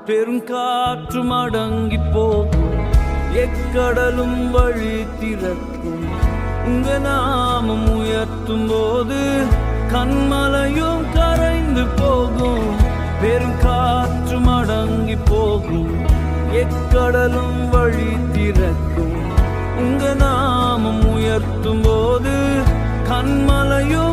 பெருங்காற்று அடங்கி போகும், எக்கடலும் வழி திறக்கும். உங்க நாமம் உயர்த்தும் போது கண்மலையும் கரைந்து போகும். பெருங்காற்று அடங்கி போகும், எக்கடலும் வழி திறக்கும். உங்க நாமம் உயர்த்தும் போது கண்மலையும்